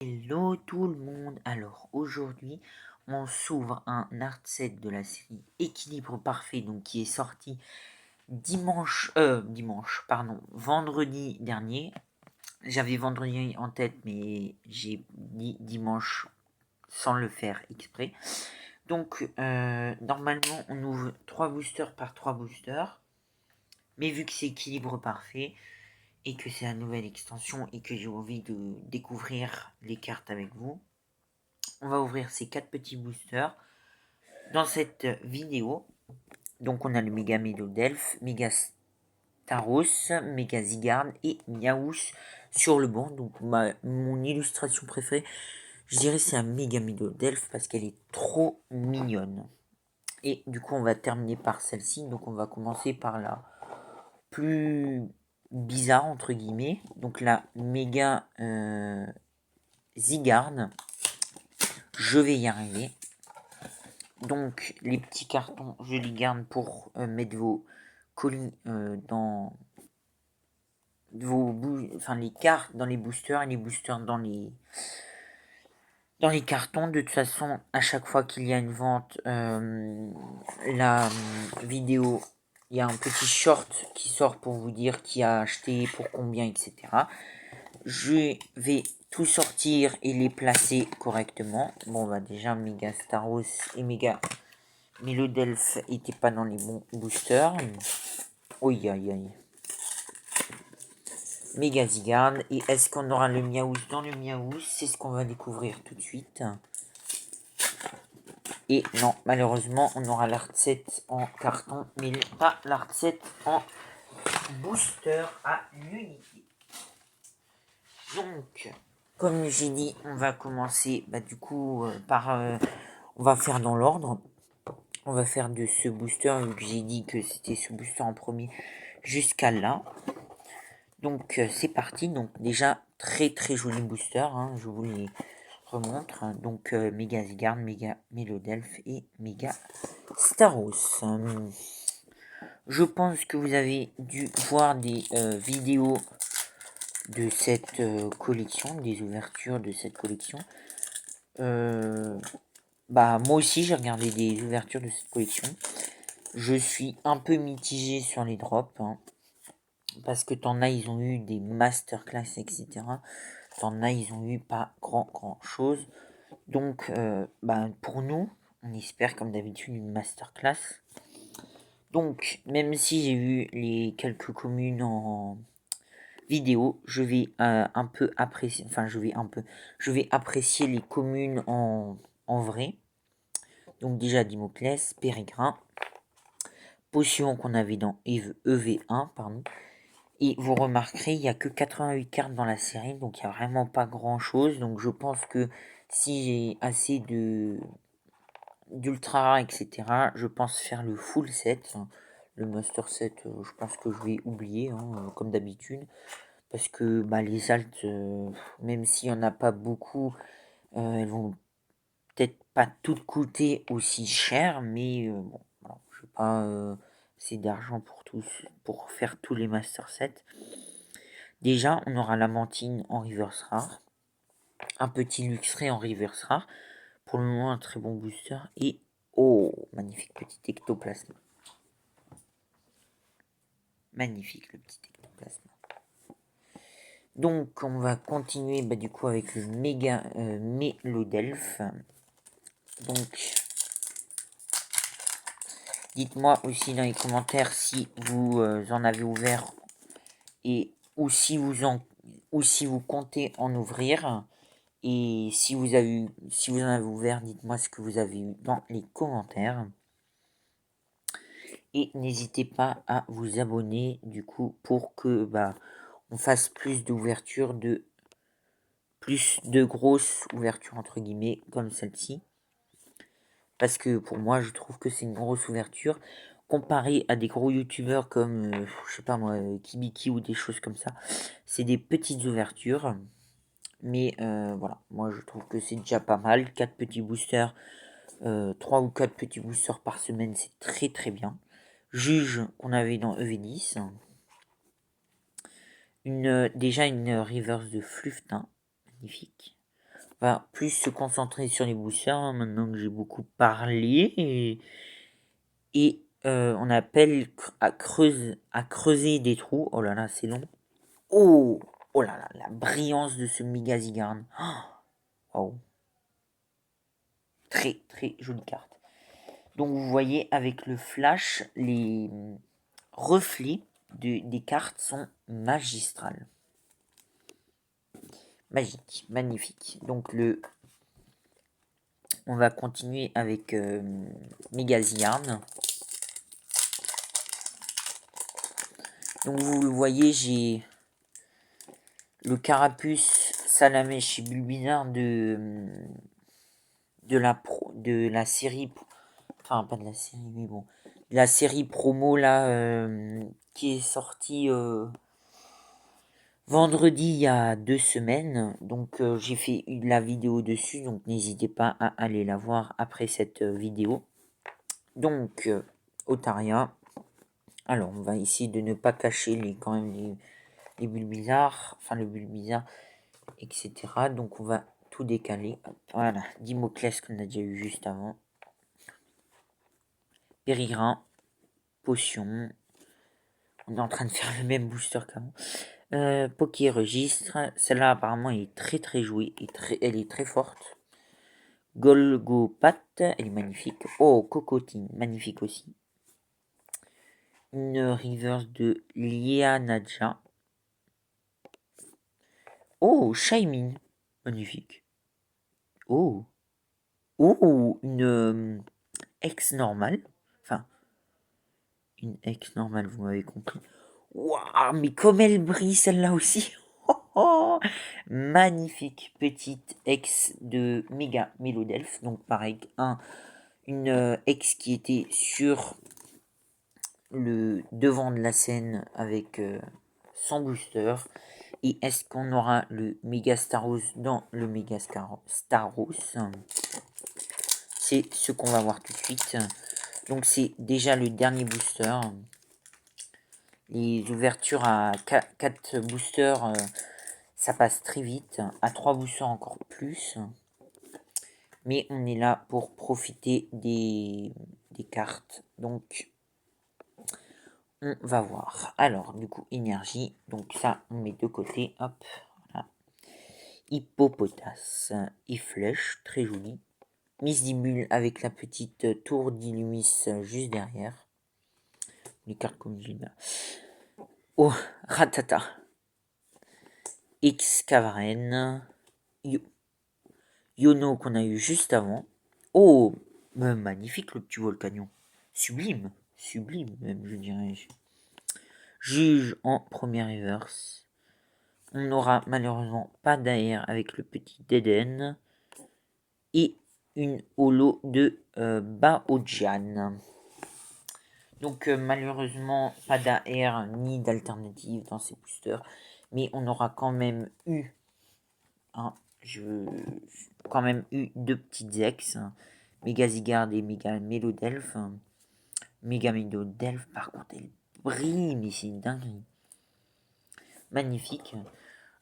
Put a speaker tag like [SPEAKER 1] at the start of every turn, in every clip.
[SPEAKER 1] Hello tout le monde. Alors aujourd'hui, on s'ouvre un art set de la série Équilibre Parfait, donc qui est sorti vendredi dernier. J'avais vendredi en tête, mais j'ai dit dimanche sans le faire exprès. Donc normalement, on ouvre 3 boosters par 3 boosters, mais vu que c'est Équilibre Parfait et que c'est la nouvelle extension et que j'ai envie de découvrir les cartes avec vous, on va ouvrir ces 4 petits boosters dans cette vidéo. Donc on a le Méga Mélodelph, Méga Staros, Méga Zygarde et Miaouss sur le banc. Donc mon illustration préférée, je dirais c'est un Méga Mélodelph parce qu'elle est trop mignonne. Et du coup on va terminer par celle-ci. Donc on va commencer par la plus bizarre entre guillemets. Donc la Méga Zygarde. Je vais y arriver. Donc les petits cartons, je les garde pour mettre vos colis dans les cartes dans les boosters et les boosters dans les cartons. De toute façon, à chaque fois qu'il y a une vente, la vidéo, il y a un petit short qui sort pour vous dire qui a acheté, pour combien, etc. Je vais tout sortir et les placer correctement. Bon, bah déjà, Méga Staros et Méga Mélodelph n'était pas dans les bons boosters. Oui, aïe, aïe. Méga Zygarde. Et est-ce qu'on aura le Miaouss dans le Miaouss? C'est ce qu'on va découvrir tout de suite. Et non, malheureusement, on aura l'art set en carton, mais pas l'art set en booster à l'unité. Donc, comme j'ai dit, on va commencer par... on va faire dans l'ordre. On va faire de ce booster, vu que j'ai dit que c'était ce booster en premier, jusqu'à là. Donc c'est parti. Donc déjà très très joli booster, hein, je vous les remontre. Donc Méga Zygarde, Méga Mélodelph et Méga Staros. Je pense que vous avez dû voir des vidéos de cette collection, des ouvertures de cette collection. Moi aussi j'ai regardé des ouvertures de cette collection. Je suis un peu mitigé sur les drops, hein, parce que t'en as, ils ont eu des masterclass, etc. T'en as, ils ont eu pas grand chose. Donc, pour nous, on espère comme d'habitude une masterclass. Donc, même si j'ai vu les quelques communes en vidéo, je vais un peu apprécier, je vais apprécier les communes en vrai. Donc déjà Dimoclès, Périgrin, Potion qu'on avait dans EV1, pardon. Et vous remarquerez, il n'y a que 88 cartes dans la série, donc il n'y a vraiment pas grand chose. Donc je pense que si j'ai assez d'ultra, etc., je pense faire le full set. Le master set, je pense que je vais oublier, hein, comme d'habitude. Parce que les altes, même s'il n'y en a pas beaucoup, elles vont peut-être pas toutes coûter aussi cher. Mais bon, voilà, je n'ai pas assez d'argent pour faire tous les master sets. Déjà, on aura la Mantine en reverse rare. Un petit Luxray en reverse rare. Pour le moment, un très bon booster. Et, oh, magnifique petit ectoplasme. Magnifique le petit ectoplasme. Donc, on va continuer du coup avec le Méga Mélodelph. Donc, dites-moi aussi dans les commentaires si vous en avez ouvert et ou si vous comptez en ouvrir. Et si vous en avez ouvert, dites-moi ce que vous avez eu dans les commentaires. Et n'hésitez pas à vous abonner du coup pour que on fasse plus de grosses ouvertures entre guillemets comme celle-ci. Parce que pour moi, je trouve que c'est une grosse ouverture comparé à des gros youtubeurs comme je sais pas moi, Kibiki ou des choses comme ça. C'est des petites ouvertures. Mais voilà, moi je trouve que c'est déjà pas mal. 4 petits boosters, 3 ou 4 petits boosters par semaine, c'est très très bien. Juge qu'on avait dans EV10. Déjà une reverse de Fluftin, magnifique. va plus se concentrer sur les boosters, hein, maintenant que j'ai beaucoup parlé. Et on appelle à creuser des trous. Oh là là, c'est long. Oh, oh là là, la brillance de ce méga Zygarde. Oh. Très très jolie carte. Donc vous voyez avec le flash, les reflets des cartes sont magistrales. Magique, magnifique. Donc on va continuer avec Megaziarn. Donc vous le voyez, j'ai le Carapuce, Salamèche et Bulbizarre de la série, enfin pas de la série, mais bon, la série promo là qui est sortie vendredi il y a 2 semaines. Donc j'ai fait la vidéo dessus, donc n'hésitez pas à aller la voir après cette vidéo. Donc Otaria. Alors on va essayer de ne pas cacher quand même les Bulbizarres, enfin le Bulbizarre, etc. Donc on va tout décaler. Hop, voilà, Dimoclès qu'on a déjà eu juste avant. Périgrin, Potion. On est en train de faire le même booster qu'avant. Poké Registre. Celle-là apparemment est très très jouée. Elle est très forte. Golgopat, elle est magnifique. Oh, Cocotine, magnifique aussi. Une reverse de Lianaja. Oh, Shaymin, magnifique. Oh, oh, une ex normale. Enfin, une ex normale, vous m'avez compris. Waouh, mais comme elle brille celle-là aussi. Oh, magnifique petite ex de Méga Mélodelph. Donc pareil, une ex qui était sur le devant de la scène avec son booster. Et est-ce qu'on aura le Mega Staros dans le Mega Staros? C'est ce qu'on va voir tout de suite. Donc c'est déjà le dernier booster. Les ouvertures à 4 boosters, ça passe très vite. À 3 boosters encore plus. Mais on est là pour profiter des cartes. Donc on va voir. Alors du coup énergie. Donc ça on met de côté. Hop. Voilà. Hippopotas et flèche. Très joli. Misdibule avec la petite tour d'Illumis juste derrière. Les cartes comme Gilda. Oh, Ratata. Excavaren. Yono qu'on a eu juste avant. Oh, magnifique le petit Volcanion. Sublime. Sublime même, je dirais. Juge en première reverse. On n'aura malheureusement pas d'air avec le petit Deden. Et une holo de Baojian. Donc malheureusement pas d'AR ni d'alternative dans ces boosters. Mais on aura quand même eu quand même eu 2 petites ex. Méga Zygarde et Méga Mélodelph. Méga Mélodelph par contre elle brille, mais c'est dingue. Magnifique.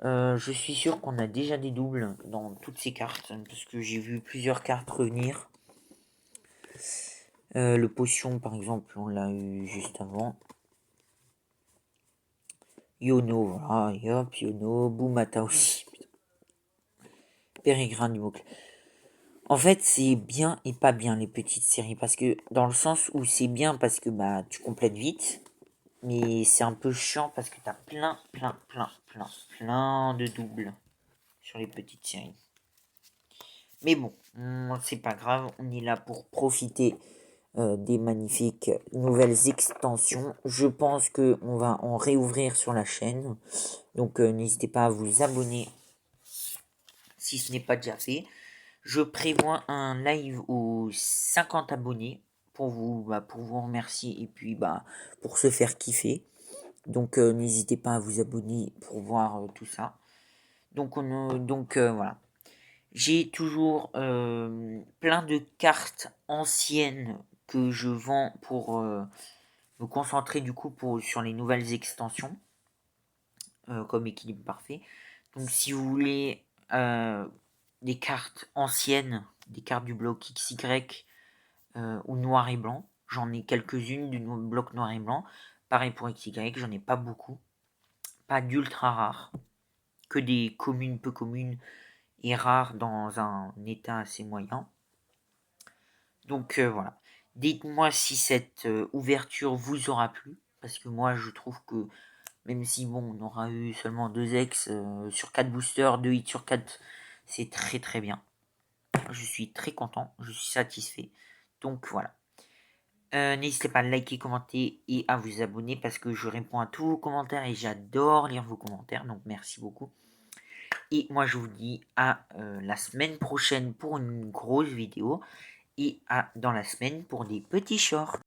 [SPEAKER 1] Je suis sûr qu'on a déjà des doubles dans toutes ces cartes. Parce que j'ai vu plusieurs cartes revenir. Le potion par exemple on l'a eu juste avant. Yono, voilà, et hop, Yono, Boumata aussi. Périgrin du boucle. En fait, c'est bien et pas bien les petites séries. Parce que dans le sens où c'est bien parce que bah tu complètes vite. Mais c'est un peu chiant parce que t'as plein de doubles sur les petites séries. Mais bon, c'est pas grave, on est là pour profiter des magnifiques nouvelles extensions. Je pense qu'on va en réouvrir sur la chaîne. Donc n'hésitez pas à vous abonner si ce n'est pas déjà fait. Je prévois un live aux 50 abonnés pour vous remercier et puis pour se faire kiffer. Donc n'hésitez pas à vous abonner pour voir tout ça. Donc voilà. J'ai toujours plein de cartes anciennes que je vends pour me concentrer du coup sur les nouvelles extensions comme équilibre parfait. Donc si vous voulez des cartes anciennes, des cartes du bloc XY ou noir et blanc. J'en ai quelques-unes du bloc noir et blanc. Pareil pour XY, j'en ai pas beaucoup. Pas d'ultra rares. Que des communes peu communes et rares dans un état assez moyen. Donc voilà. Dites-moi si cette ouverture vous aura plu. Parce que moi je trouve que même si bon on aura eu seulement 2 ex sur 4 boosters, 2 hits sur 4, c'est très très bien. Je suis très content, je suis satisfait. Donc voilà. N'hésitez pas à liker, commenter et à vous abonner parce que je réponds à tous vos commentaires et j'adore lire vos commentaires. Donc merci beaucoup. Et moi je vous dis à la semaine prochaine pour une grosse vidéo et à dans la semaine pour des petits shorts.